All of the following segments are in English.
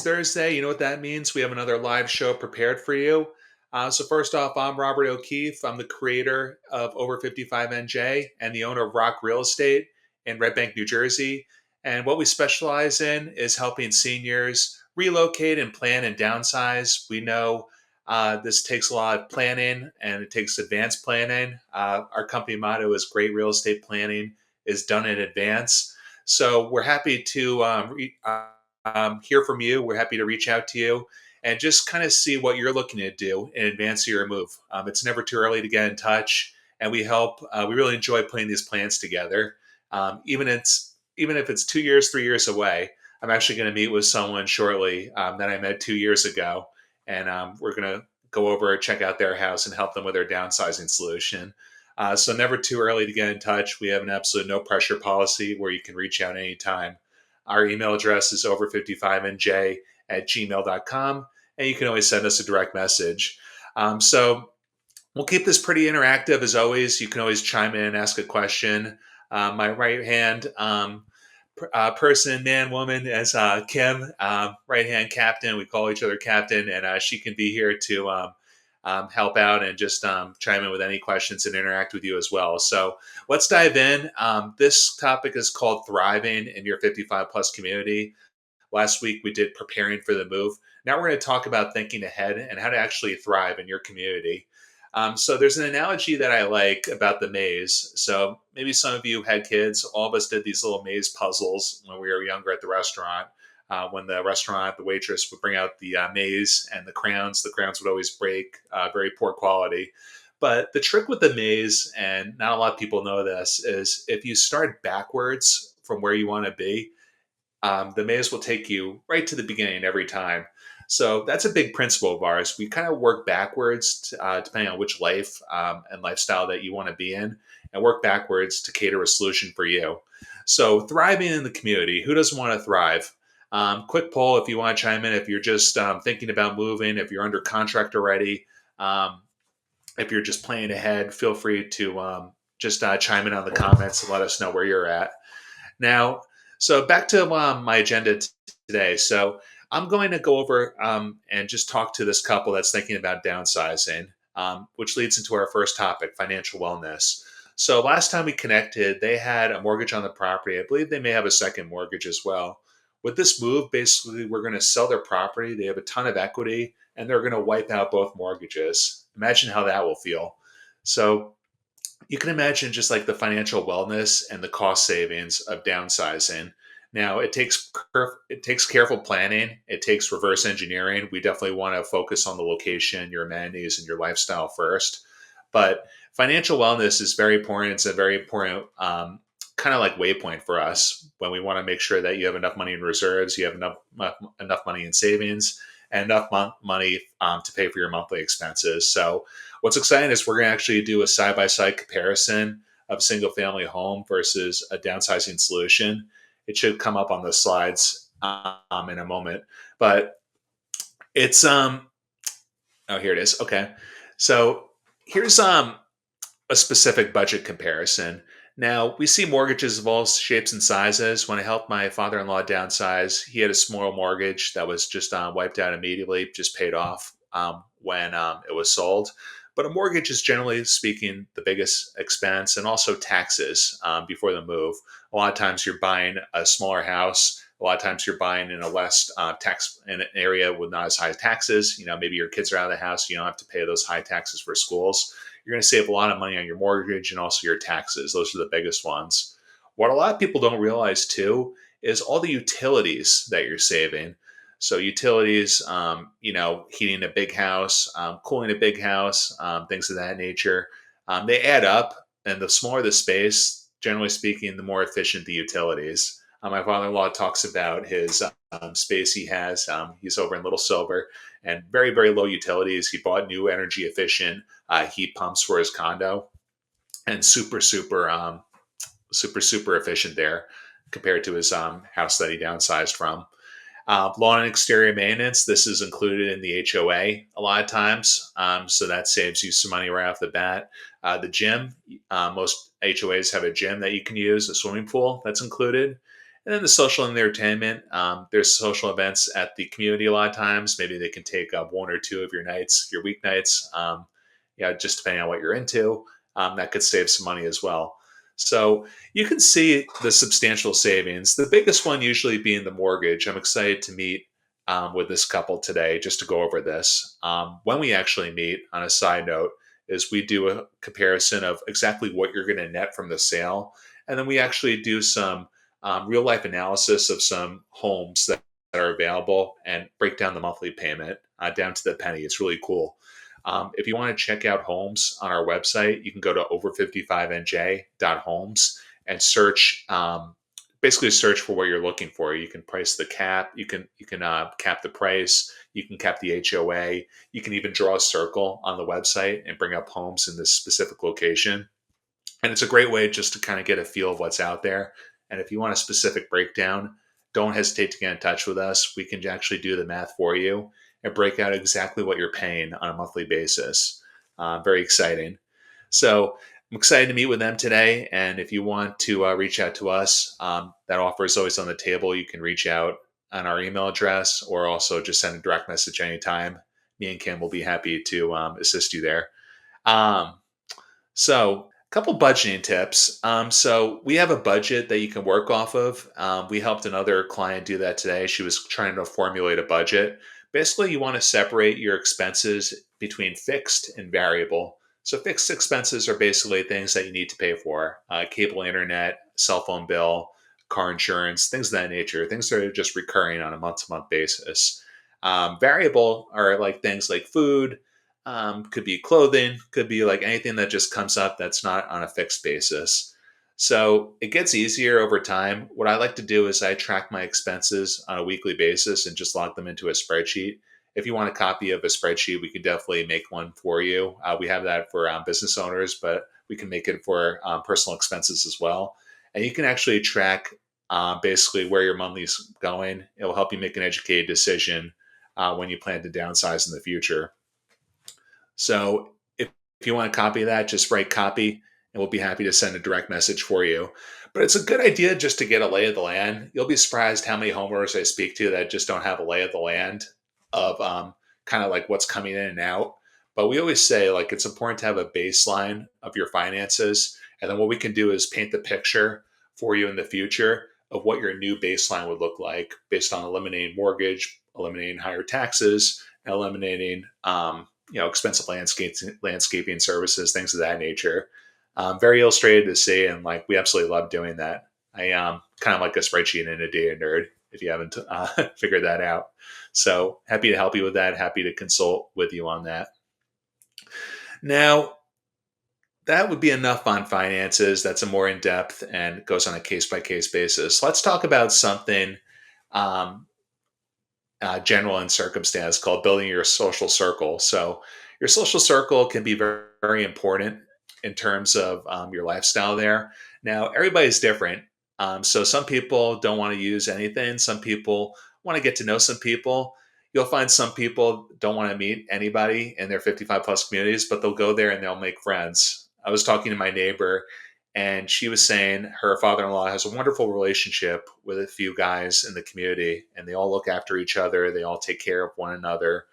Thursday. You know what that means? We have another live show prepared for you. So, first off, I'm Robert O'Keefe. I'm the creator of Over 55 NJ and the owner of Rock Real Estate in Red Bank, New Jersey. And what we specialize in is helping seniors relocate and plan and downsize. We know this takes a lot of planning and it takes advanced planning. Our company motto is great real estate planning is done in advance. So, we're happy to hear from you. We're happy to reach out to you and just kind of see what you're looking to do in advance of your move. It's never too early to get in touch, and we help. We really enjoy putting these plans together. Even if it's 2 years, 3 years away. I'm actually going to meet with someone shortly that I met 2 years ago, and we're going to go over check out their house and help them with their downsizing solution. So never too early to get in touch. We have an absolute no pressure policy where you can reach out anytime. Our email address is over55nj@gmail.com, and you can always send us a direct message. So we'll keep this pretty interactive as always. You can always chime in, ask a question. My right hand person, man, woman, as Kim, right hand captain. We call each other captain, and she can be here to help out and just chime in with any questions and interact with you as well. So let's dive in. This topic is called Thriving in Your 55 Plus Community. Last week we did Preparing for the Move. Now we're going to talk about thinking ahead and how to actually thrive in your community. So there's an analogy that I like about the maze. So maybe some of you had kids. All of us did these little maze puzzles when we were younger at the restaurant. When the waitress would bring out the maze and the crowns would always break, very poor quality. But the trick with the maze, and not a lot of people know this, is if you start backwards from where you want to be, the maze will take you right to the beginning every time. So that's a big principle of ours. We kind of work backwards, depending on which life and lifestyle that you want to be in, and work backwards to cater a solution for you. So thriving in the community, who doesn't want to thrive? Quick poll if you want to chime in, if you're just thinking about moving, if you're under contract already, um, if you're just planning ahead, feel free to just chime in on the comments and let us know where you're at. Now, so back to my agenda today. So I'm going to go over and just talk to this couple that's thinking about downsizing, which leads into our first topic, financial wellness. So last time we connected, they had a mortgage on the property. I believe they may have a second mortgage as well. With this move, basically, we're going to sell their property. They have a ton of equity, and they're going to wipe out both mortgages. Imagine how that will feel. So you can imagine just like the financial wellness and the cost savings of downsizing. Now, it takes careful planning. It takes reverse engineering. We definitely want to focus on the location, your amenities, and your lifestyle first. But financial wellness is very important. It's a very important kind of like waypoint for us when we want to make sure that you have enough money in reserves, you have enough money in savings, and enough money to pay for your monthly expenses. So what's exciting is we're going to actually do a side by side comparison of single family home versus a downsizing solution. It should come up on the slides in a moment, but it's oh, here it is. Okay, so here's a specific budget comparison. Now, we see mortgages of all shapes and sizes. When I helped my father in law downsize, he had a small mortgage that was just wiped out immediately, just paid off when it was sold. But a mortgage is generally speaking the biggest expense, and also taxes before the move. A lot of times you're buying a smaller house. A lot of times you're buying in a less tax in an area with not as high taxes. You know, maybe your kids are out of the house. You don't have to pay those high taxes for schools. You're going to save a lot of money on your mortgage and also your taxes. Those are the biggest ones. What a lot of people don't realize too is all the utilities that you're saving. So utilities, heating a big house, cooling a big house, things of that nature, they add up. And the smaller the space, generally speaking, the more efficient the utilities. My father-in-law talks about his space he has. He's over in Little Silver, and very, very low utilities. He bought new energy efficient heat pumps for his condo, and super efficient there compared to his house that he downsized from. Lawn and exterior maintenance. This is included in the HOA a lot of times, so that saves you some money right off the bat. The gym. Most HOAs have a gym that you can use, a swimming pool that's included. And then the social entertainment, there's social events at the community a lot of times. Maybe they can take up one or two of your nights, your weeknights, just depending on what you're into. That could save some money as well. So you can see the substantial savings. The biggest one usually being the mortgage. I'm excited to meet with this couple today just to go over this. When we actually meet, on a side note, is we do a comparison of exactly what you're going to net from the sale. And then we actually do some real life analysis of some homes that are available and break down the monthly payment down to the penny. It's really cool. If you want to check out homes on our website, you can go to over55nj.homes and search, basically search for what you're looking for. You can price the cap, you can cap the price, you can cap the HOA, you can even draw a circle on the website and bring up homes in this specific location. And it's a great way just to kind of get a feel of what's out there. And if you want a specific breakdown, don't hesitate to get in touch with us. We can actually do the math for you and break out exactly what you're paying on a monthly basis. Very exciting. So I'm excited to meet with them today. And if you want to reach out to us, that offer is always on the table. You can reach out on our email address or also just send a direct message anytime. Me and Kim will be happy to assist you there. Um, so, a couple budgeting tips. So, we have a budget that you can work off of. We helped another client do that today. She was trying to formulate a budget. Basically, you want to separate your expenses between fixed and variable. So, fixed expenses are basically things that you need to pay for cable, internet, cell phone bill, car insurance, things of that nature, things that are just recurring on a month to month basis. Variable are like things like food, could be clothing, could be like anything that just comes up that's not on a fixed basis. So it gets easier over time. What I like to do is I track my expenses on a weekly basis and just log them into a spreadsheet. If you want a copy of a spreadsheet, we can definitely make one for you. We have that for business owners, but we can make it for personal expenses as well. And you can actually track basically where your money's going. It will help you make an educated decision when you plan to downsize in the future. So if you want a copy of that, just write copy and we'll be happy to send a direct message for you. But it's a good idea just to get a lay of the land. You'll be surprised how many homeowners I speak to that just don't have a lay of the land of kind of like what's coming in and out. But we always say like it's important to have a baseline of your finances. And then what we can do is paint the picture for you in the future of what your new baseline would look like based on eliminating mortgage, eliminating higher taxes, and eliminating expensive landscaping services, things of that nature. Very illustrated to see, and like we absolutely love doing that. I kind of like a spreadsheet and a data nerd. If you haven't figured that out, so happy to help you with that. Happy to consult with you on that. Now, that would be enough on finances. That's a more in depth and goes on a case by case basis. Let's talk about something um, general in circumstance called building your social circle. So, your social circle can be very, very important in terms of your lifestyle there. Now, everybody's different. So, some people don't want to use anything, some people want to get to know some people. You'll find some people don't want to meet anybody in their 55 plus communities, but they'll go there and they'll make friends. I was talking to my neighbor and she was saying her father-in-law has a wonderful relationship with a few guys in the community and they all look after each other, they all take care of one another,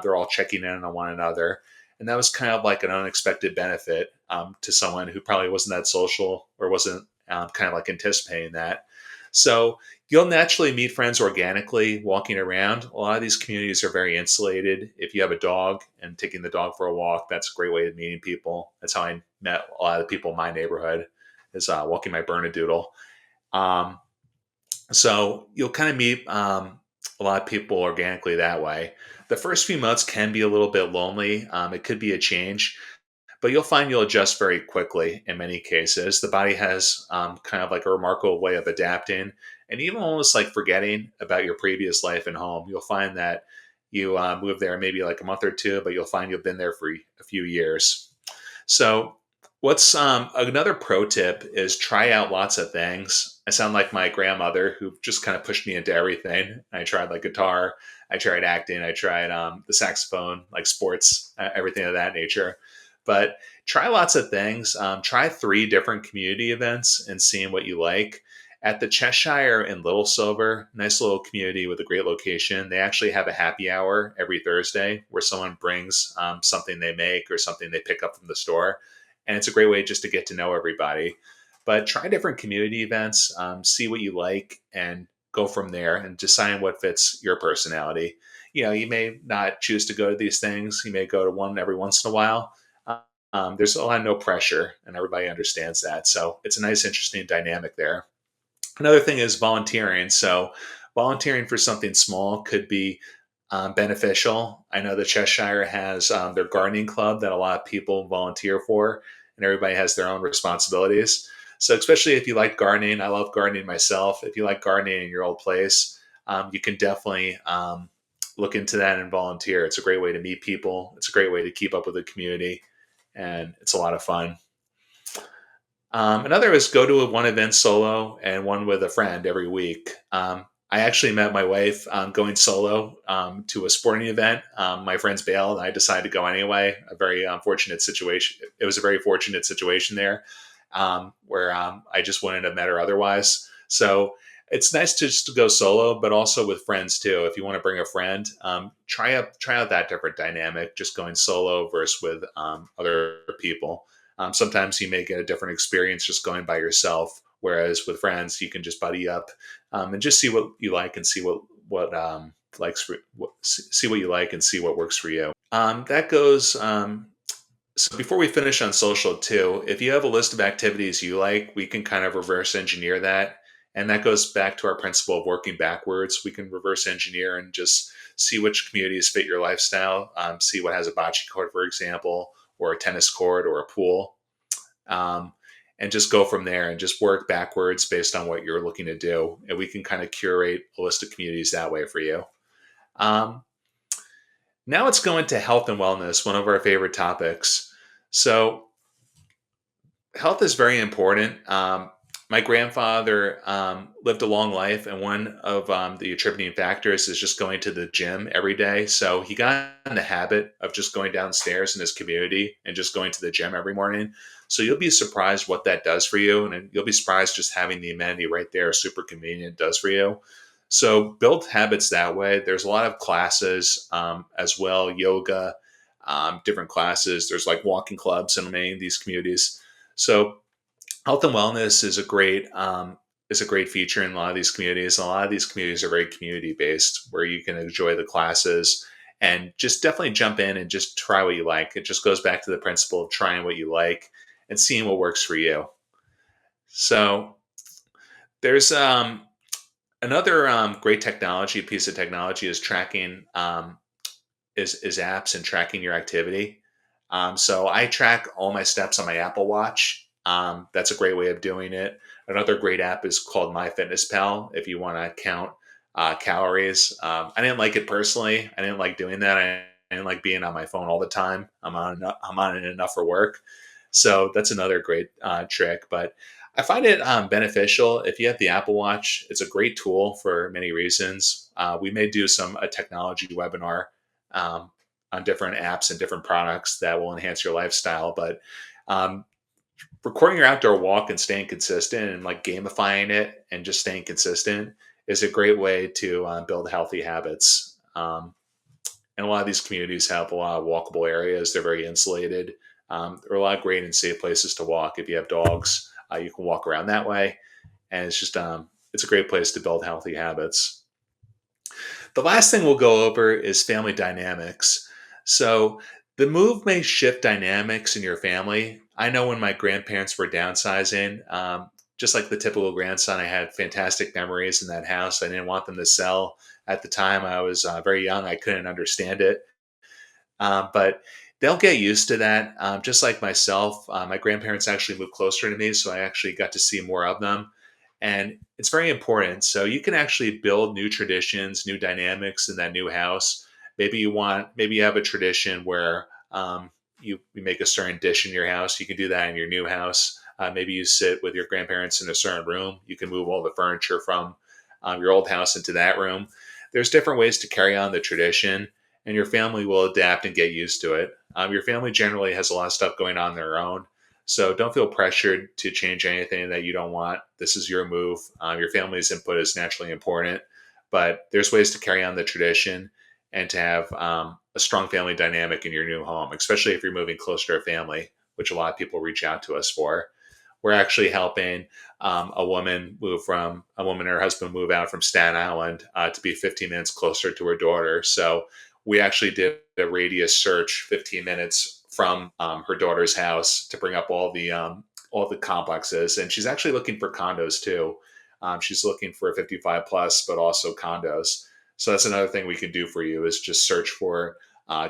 they're all checking in on one another. And that was kind of like an unexpected benefit to someone who probably wasn't that social or wasn't kind of like anticipating that. So you'll naturally meet friends organically walking around. A lot of these communities are very insulated. If you have a dog and taking the dog for a walk, that's a great way of meeting people. That's how I met a lot of the people in my neighborhood, is walking my Bernedoodle. Um, so you'll kind of meet a lot of people organically that way. The first few months can be a little bit lonely. It could be a change, but you'll find you'll adjust very quickly in many cases. The body has kind of like a remarkable way of adapting and even almost like forgetting about your previous life and home. You'll find that you move there maybe like a month or two, but you'll find you've been there for a few years. So, what's another pro tip is try out lots of things. I sound like my grandmother who just kind of pushed me into everything. I tried like guitar, I tried acting, I tried the saxophone, like sports, everything of that nature. But try lots of things. Try 3 different community events and seeing what you like. At the Cheshire in Little Silver, nice little community with a great location, they actually have a happy hour every Thursday where someone brings something they make or something they pick up from the store. And it's a great way just to get to know everybody. But try different community events, see what you like, and go from there and decide what fits your personality. You may not choose to go to these things. You may go to one every once in a while. There's a lot of no pressure, and everybody understands that. So it's a nice, interesting dynamic there. Another thing is volunteering. So, volunteering for something small could be beneficial. I know the Cheshire has their gardening club that a lot of people volunteer for, and everybody has their own responsibilities. So, especially if you like gardening, I love gardening myself. If you like gardening in your old place, you can definitely look into that and volunteer. It's a great way to meet people, it's a great way to keep up with the community, and it's a lot of fun. Another is go to one event solo and one with a friend every week. I actually met my wife going solo to a sporting event. My friends bailed, and I decided to go anyway. A very unfortunate situation. It was a very fortunate situation there, where I just wouldn't have met her otherwise. So it's nice to just to go solo, but also with friends too. If you want to bring a friend, try out that different dynamic. Just going solo versus with other people. Sometimes you may get a different experience just going by yourself, whereas with friends you can just buddy up and just see what you like and see what likes for see what you like and see what works for you. That goes. So before we finish on social too, if you have a list of activities you like, we can kind of reverse engineer that. And that goes back to our principle of working backwards. We can reverse engineer and just see which communities fit your lifestyle. See what has a bocce court, for example, or a tennis court or a pool, um, and just go from there and just work backwards based on what you're looking to do. And we can kind of curate a list of communities that way for you. Um, Now let's go into health and wellness, one of our favorite topics. So, health is very important. My grandfather lived a long life, and one of the attributing factors is just going to the gym every day. So he got in the habit of just going downstairs in his community and just going to the gym every morning. So you'll be surprised what that does for you, and you'll be surprised just having the amenity right there, super convenient, does for you. So build habits that way. There's a lot of classes as well, yoga, different classes. There's like walking clubs in many of these communities. So health and wellness is a great feature in a lot of these communities. A lot of these communities are very community based, where you can enjoy the classes and just definitely jump in and just try what you like. It just goes back to the principle of trying what you like and seeing what works for you. So there's another great technology piece of technology is tracking is apps and tracking your activity. So I track all my steps on my Apple Watch. That's a great way of doing it. Another great app is called MyFitnessPal if you want to count calories. I didn't like it personally. I didn't like doing that. I didn't like being on my phone all the time. I'm on it enough for work. So that's another great trick. But I find it beneficial if you have the Apple Watch. It's a great tool for many reasons. We may do a technology webinar um, on different apps and different products that will enhance your lifestyle. But um, recording your outdoor walk and staying consistent and like gamifying it and just staying consistent is a great way to build healthy habits. And a lot of these communities have a lot of walkable areas. They're very insulated. There are a lot of great and safe places to walk. If you have dogs, you can walk around that way. And it's a great place to build healthy habits. The last thing we'll go over is family dynamics. So the move may shift dynamics in your family. I know when my grandparents were downsizing, just like the typical grandson, I had fantastic memories in that house. I didn't want them to sell. At the time, I was very young. I couldn't understand it. But they'll get used to that. Just like myself, my grandparents actually moved closer to me, so I actually got to see more of them. And it's very important. So you can actually build new traditions, new dynamics in that new house. Maybe you have a tradition where you make a certain dish in your house. You can do that in your new house. Maybe you sit with your grandparents in a certain room. You can move all the furniture from your old house into that room. There's different ways to carry on the tradition, and your family will adapt and get used to it. Your family generally has a lot of stuff going on their own. So don't feel pressured to change anything that you don't want. This is your move. Your family's input is naturally important, but there's ways to carry on the tradition and to have a strong family dynamic in your new home, especially if you're moving closer to a family, which a lot of people reach out to us for. We're actually helping a woman and her husband move out from Staten Island to be 15 minutes closer to her daughter. So we actually did a radius search 15 minutes from her daughter's house to bring up all the complexes, and she's actually looking for condos too. She's looking for a 55 plus, but also condos. So that's another thing we can do for you is just search for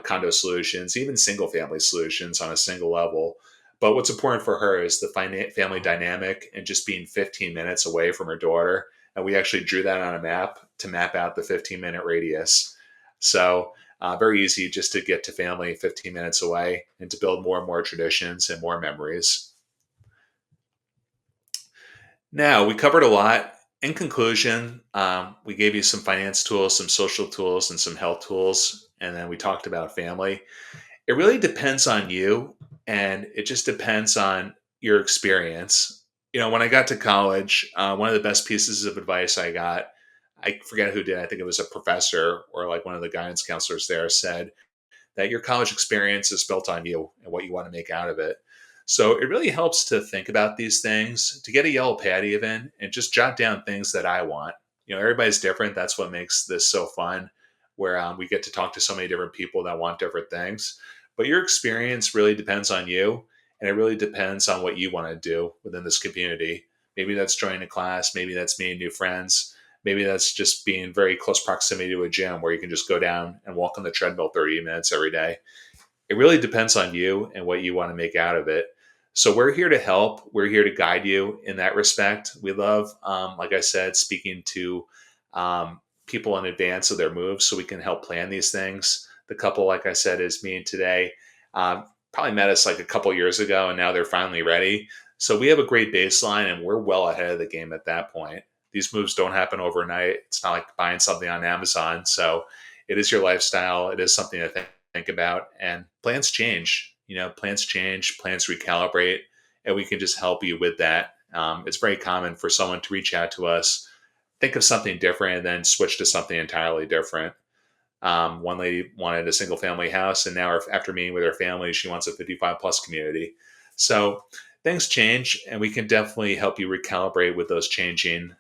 condo solutions, even single family solutions on a single level. But what's important for her is the family dynamic and just being 15 minutes away from her daughter. And we actually drew that on a map to map out the 15-minute radius. So very easy just to get to family 15 minutes away and to build more and more traditions and more memories. Now, we covered a lot. In conclusion, we gave you some finance tools, some social tools, and some health tools. And then we talked about family. It really depends on you, and it just depends on your experience. When I got to college, one of the best pieces of advice I got, I forget who did, I think it was a professor or like one of the guidance counselors there, said that your college experience is built on you and what you want to make out of it. So it really helps to think about these things, to get a yellow pad even, and just jot down things that I want. Everybody's different. That's what makes this so fun, where we get to talk to so many different people that want different things. But your experience really depends on you, and it really depends on what you want to do within this community. Maybe that's joining a class, maybe that's meeting new friends, maybe that's just being very close proximity to a gym where you can just go down and walk on the treadmill 30 minutes every day. It really depends on you and what you want to make out of it. So we're here to help. We're here to guide you in that respect. We love, like I said, speaking to people in advance of their moves so we can help plan these things. The couple, like I said, is meeting today. Probably met us like a couple years ago, and now they're finally ready. So we have a great baseline, and we're well ahead of the game at that point. These moves don't happen overnight. It's not like buying something on Amazon. So it is your lifestyle. It is something to think about. And plans change. Plans change, plans recalibrate, and we can just help you with that. It's very common for someone to reach out to us, think of something different, and then switch to something entirely different. One lady wanted a single family house, and now after meeting with her family, she wants a 55 plus community. So things change, and we can definitely help you recalibrate with those changing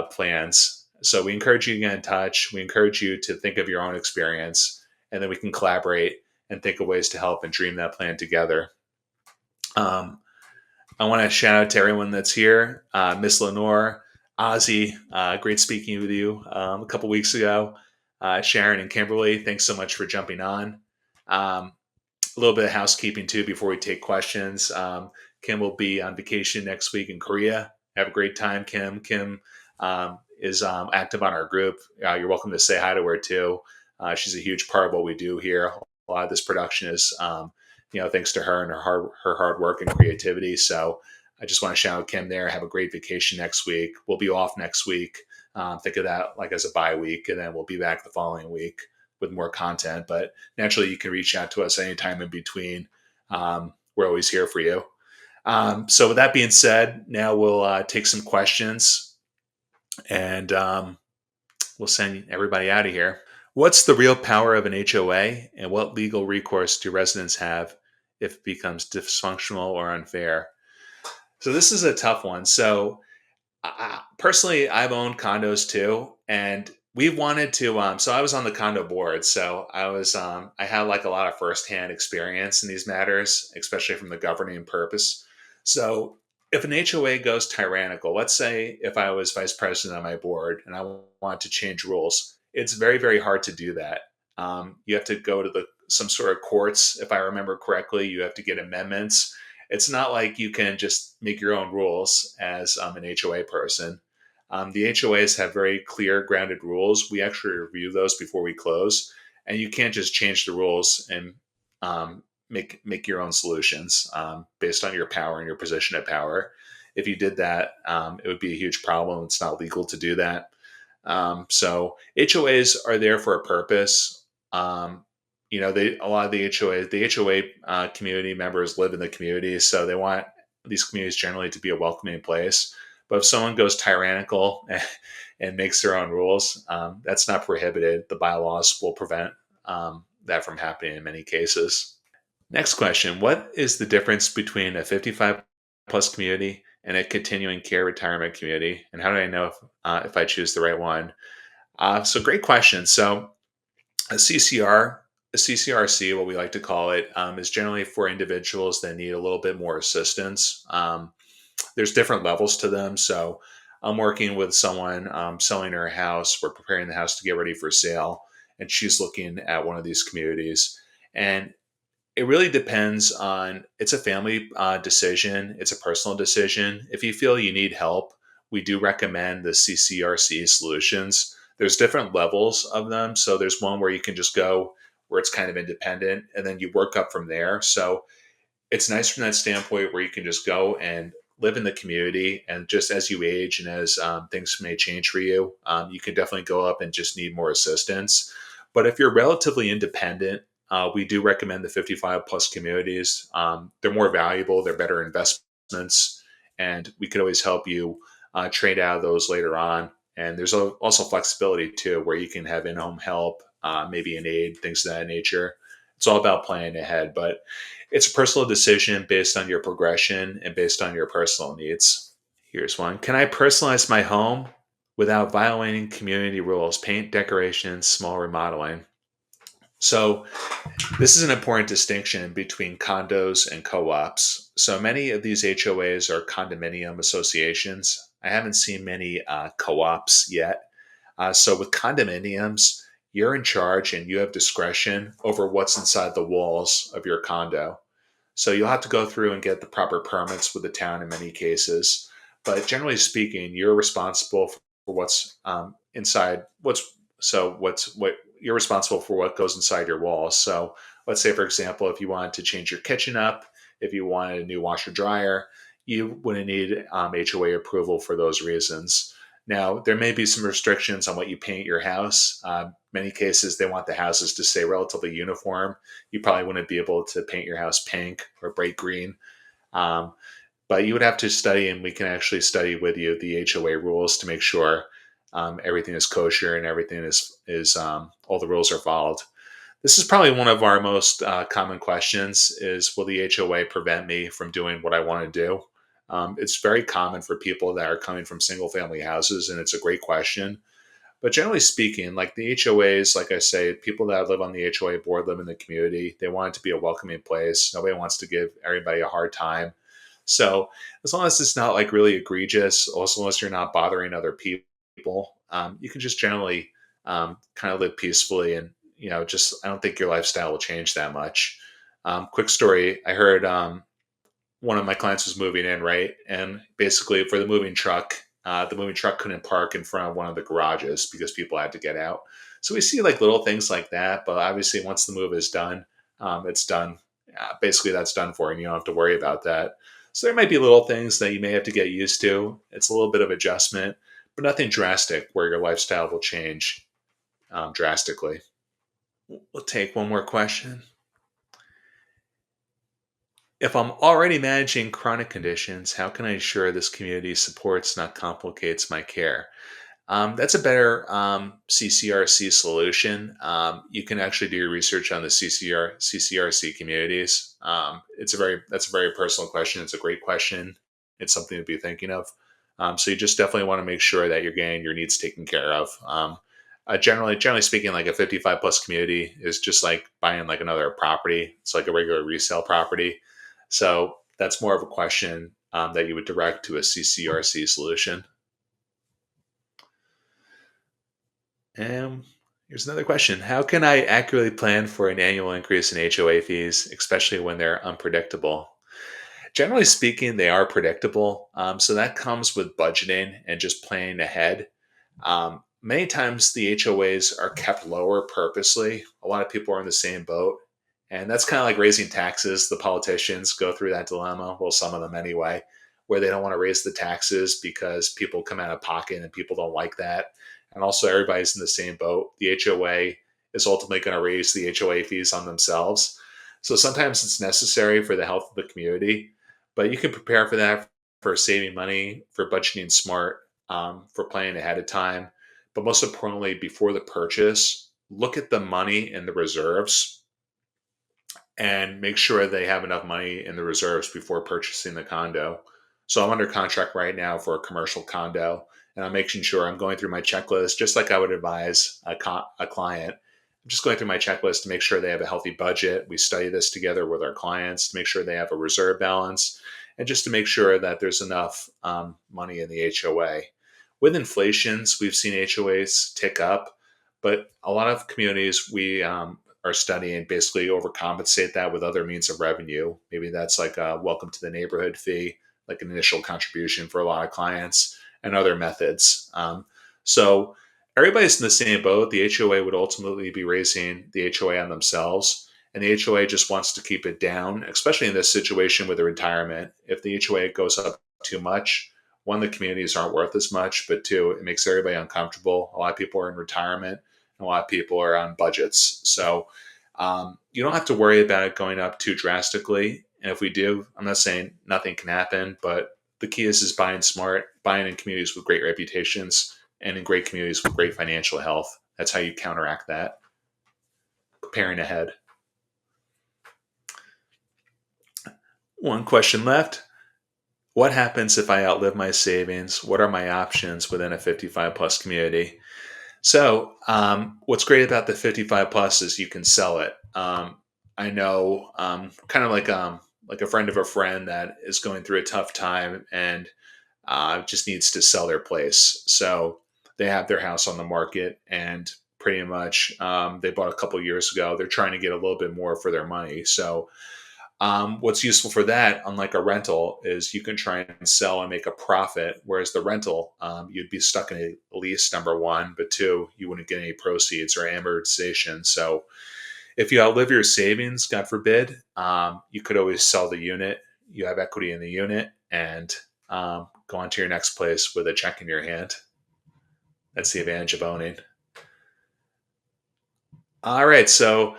plans. So we encourage you to get in touch. We encourage you to think of your own experience, and then we can collaborate and think of ways to help and dream that plan together. I want to shout out to everyone that's here. Miss Lenore, Ozzy, great speaking with you a couple weeks ago. Sharon and Kimberly, thanks so much for jumping on. A little bit of housekeeping too before we take questions. Kim will be on vacation next week in Korea. Have a great time, Kim. Kim is active on our group. You're welcome to say hi to her too. She's a huge part of what we do here. A lot of this production is, thanks to her and her hard work and creativity. So I just want to shout out Kim there. Have a great vacation next week. We'll be off next week. Think of that like as a bye week, and then we'll be back the following week with more content. But naturally, you can reach out to us anytime in between. We're always here for you. So with that being said, now we'll take some questions, and we'll send everybody out of here. What's the real power of an HOA, and what legal recourse do residents have if it becomes dysfunctional or unfair? So this is a tough one. So personally, I've owned condos too, and we wanted to. So I was on the condo board, so I had like a lot of firsthand experience in these matters, especially from the governing purpose. So if an HOA goes tyrannical, let's say if I was vice president on my board and I wanted to change rules, it's very very hard to do that. You have to go to some sort of courts, if I remember correctly. You have to get amendments. It's not like you can just make your own rules as an HOA person. The HOAs have very clear, grounded rules. We actually review those before we close, and you can't just change the rules and make your own solutions based on your power and your position of power. If you did that, it would be a huge problem. It's not legal to do that. So HOAs are there for a purpose. A lot of the HOA community members live in the community, so they want these communities generally to be a welcoming place. But if someone goes tyrannical and makes their own rules, that's not prohibited. The bylaws will prevent that from happening in many cases. Next question: what is the difference between a 55 plus community and a continuing care retirement community? And how do I know if I choose the right one? So, great question. So, a CCR, a CCRC, what we like to call it, is generally for individuals that need a little bit more assistance. There's different levels to them. So I'm working with someone selling her house. We're preparing the house to get ready for sale, and she's looking at one of these communities. And it really depends on, it's a family decision, it's a personal decision. If you feel you need help, we do recommend the CCRC solutions. There's different levels of them. So there's one where you can just go where it's kind of independent, and then you work up from there. So it's nice from that standpoint where you can just go and live in the community, and just as you age and as things may change for you, you can definitely go up and just need more assistance. But if you're relatively independent, we do recommend the 55 plus communities. They're more valuable, they're better investments, and we could always help you trade out of those later on. And there's also flexibility too, where you can have in-home help, maybe an aid, things of that nature. It's all about planning ahead, but it's a personal decision based on your progression and based on your personal needs. Here's one: can I personalize my home without violating community rules? Paint, decorations, small remodeling. So, this is an important distinction between condos and co ops. So, many of these HOAs are condominium associations. I haven't seen many co ops yet. So, with condominiums, you're in charge and you have discretion over what's inside the walls of your condo. So you'll have to go through and get the proper permits with the town in many cases. But generally speaking, you're responsible for what's inside. What you're responsible for what goes inside your walls. So let's say, for example, if you wanted to change your kitchen up, if you wanted a new washer dryer, you wouldn't need HOA approval for those reasons. Now, there may be some restrictions on what you paint your house. Many cases, they want the houses to stay relatively uniform. You probably wouldn't be able to paint your house pink or bright green. Um, but you would have to study, and we can actually study with you the HOA rules to make sure everything is kosher and everything is all the rules are followed. This is probably one of our most common questions: is will the HOA prevent me from doing what I want to do? It's very common for people that are coming from single family houses, and it's a great question. But generally speaking, like the HOAs, like I say, people that live on the HOA board live in the community. They want it to be a welcoming place. Nobody wants to give everybody a hard time. So as long as it's not like really egregious, also unless you're not bothering other people, you can just generally kind of live peacefully, and just I don't think your lifestyle will change that much. Quick story: I heard one of my clients was moving in, right? And basically, for the moving truck couldn't park in front of one of the garages because people had to get out. So we see like little things like that, but obviously, once the move is done, it's done. Basically, that's done for, and you don't have to worry about that. So there might be little things that you may have to get used to. It's a little bit of adjustment, but nothing drastic where your lifestyle will change drastically. We'll take one more question. If I'm already managing chronic conditions, how can I ensure this community supports, not complicates my care? That's a better CCRC solution. You can actually do your research on the CCRC communities. That's a very personal question. It's a great question. It's something to be thinking of. So you just definitely want to make sure that you're getting your needs taken care of. Generally speaking, like a 55 plus community is just like buying like another property. It's like a regular resale property. So that's more of a question that you would direct to a CCRC solution. And here's another question: how can I accurately plan for an annual increase in HOA fees, especially when they're unpredictable? Generally speaking, they are predictable. So that comes with budgeting and just planning ahead. Many times the HOAs are kept lower purposely. A lot of people are in the same boat. And that's kind of like raising taxes. The politicians go through that dilemma, well, some of them anyway, where they don't want to raise the taxes because people come out of pocket and people don't like that. And also, everybody's in the same boat. The HOA is ultimately going to raise the HOA fees on themselves. So sometimes it's necessary for the health of the community. But you can prepare for that, for saving money, for budgeting smart, for planning ahead of time. But most importantly, before the purchase, look at the money in the reserves and make sure they have enough money in the reserves before purchasing the condo. So I'm under contract right now for a commercial condo, and I'm making sure I'm going through my checklist just like I would advise a client. I'm just going through my checklist to make sure they have a healthy budget. We study this together with our clients to make sure they have a reserve balance, and just to make sure that there's enough money in the HOA. With inflations, we've seen HOAs tick up, but a lot of communities we are studying basically overcompensate that with other means of revenue. Maybe that's like a welcome to the neighborhood fee, like an initial contribution for a lot of clients, and other methods. So everybody's in the same boat. The HOA would ultimately be raising the HOA on themselves. And the HOA just wants to keep it down, especially in this situation with the retirement. If the HOA goes up too much, one, the communities aren't worth as much, but two, it makes everybody uncomfortable. A lot of people are in retirement, and a lot of people are on budgets. So you don't have to worry about it going up too drastically. And if we do, I'm not saying nothing can happen, but the key is buying smart, buying in communities with great reputations and in great communities with great financial health. That's how you counteract that. Preparing ahead. One question left. What happens if I outlive my savings? What are my options within a 55 plus community? So, what's great about the 55 plus is you can sell it. I know, kind of like a friend of a friend that is going through a tough time and just needs to sell their place. So they have their house on the market, and pretty much they bought a couple years ago. They're trying to get a little bit more for their money. So what's useful for that, unlike a rental, is you can try and sell and make a profit. Whereas the rental, you'd be stuck in a lease, number one, but two, you wouldn't get any proceeds or amortization. So if you outlive your savings, God forbid, you could always sell the unit. You have equity in the unit and go on to your next place with a check in your hand. That's the advantage of owning. All right, so I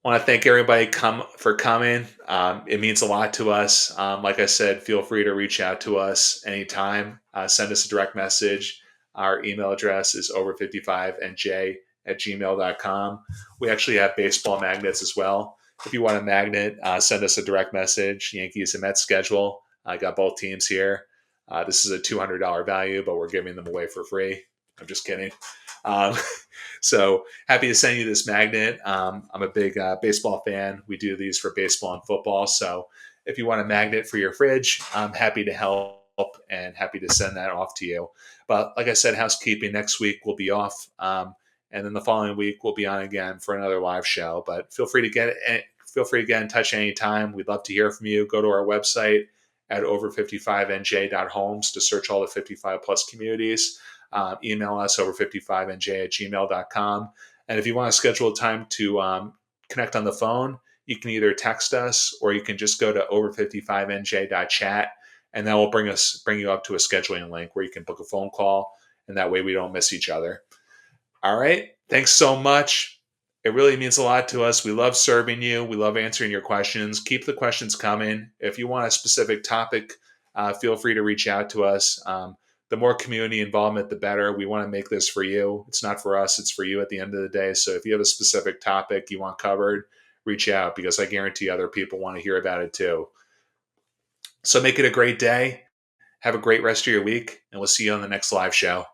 want to thank everybody for coming. It means a lot to us. Like I said, feel free to reach out to us anytime. Send us a direct message. Our email address is over55nj@gmail.com. We actually have baseball magnets as well. If you want a magnet, send us a direct message. Yankees and Mets schedule. I got both teams here. This is a $200 value, but we're giving them away for free. I'm just kidding. Um, so happy to send you this magnet. I'm a big baseball fan. We do these for baseball and football. So if you want a magnet for your fridge, I'm happy to help and happy to send that off to you. But like I said, housekeeping next week will be off. And then the following week we'll be on again for another live show. But feel free to get in touch anytime. We'd love to hear from you. Go to our website at over55nj.homes to search all the 55 plus communities. Email us over55nj@gmail.com. And if you want to schedule a time to connect on the phone, you can either text us or you can just go to over55nj.chat, and that will bring you up to a scheduling link where you can book a phone call, and that way we don't miss each other. All right. Thanks so much. It really means a lot to us. We love serving you. We love answering your questions. Keep the questions coming. If you want a specific topic, feel free to reach out to us. The more community involvement, the better. We want to make this for you. It's not for us, it's for you at the end of the day. So if you have a specific topic you want covered, reach out, because I guarantee other people want to hear about it too. So make it a great day. Have a great rest of your week, and we'll see you on the next live show.